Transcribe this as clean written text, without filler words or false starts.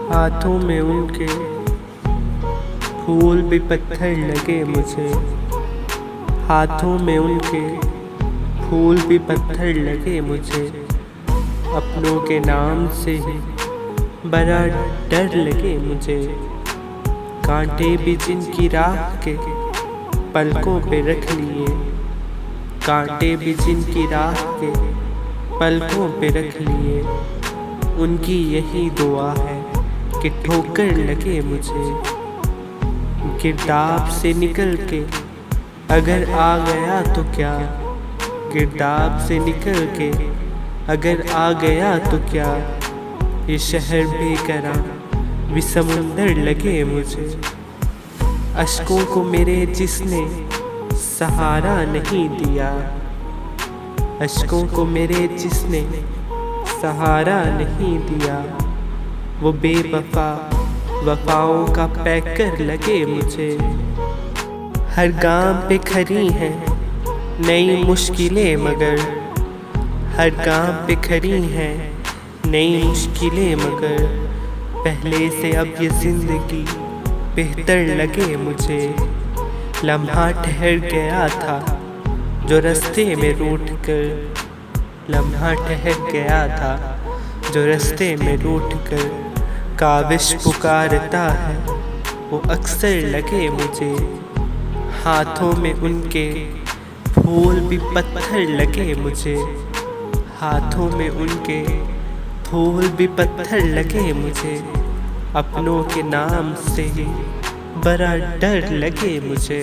हाथों में उनके फूल भी पत्थर लगे मुझे। हाथों में उनके फूल भी पत्थर लगे मुझे। अपनों के नाम से ही बड़ा डर लगे मुझे। कांटे भी जिनकी राख के पलकों पे रख लिए। कांटे भी जिनकी राख के पलकों पे रख लिए। उनकी यही दुआ है कि ठोकर लगे मुझे। गिरदाब से निकल के अगर आ गया तो क्या। गिरदाब से निकल के अगर आ गया तो क्या। ये शहर बेकरां भी समुंदर लगे मुझे। अश्कों को मेरे जिसने सहारा नहीं दिया। अश्कों को मेरे जिसने सहारा नहीं दिया। वो बेवफा वफाओं का पैकर लगे मुझे। हर गांव पे खड़ी हैं नई मुश्किलें मगर। हर गांव पे खड़ी हैं नई मुश्किलें मगर। पहले से अब ये ज़िंदगी बेहतर लगे मुझे। लम्हा ठहर गया था जो रास्ते में रूठ कर। लम्हा ठहर गया था जो रास्ते में रूठ कर। काविश पुकारता है वो अक्सर लगे मुझे। हाथों में उनके फूल भी पत्थर लगे मुझे। हाथों में उनके फूल भी पत्थर लगे मुझे। अपनों के नाम से ही बड़ा डर लगे मुझे।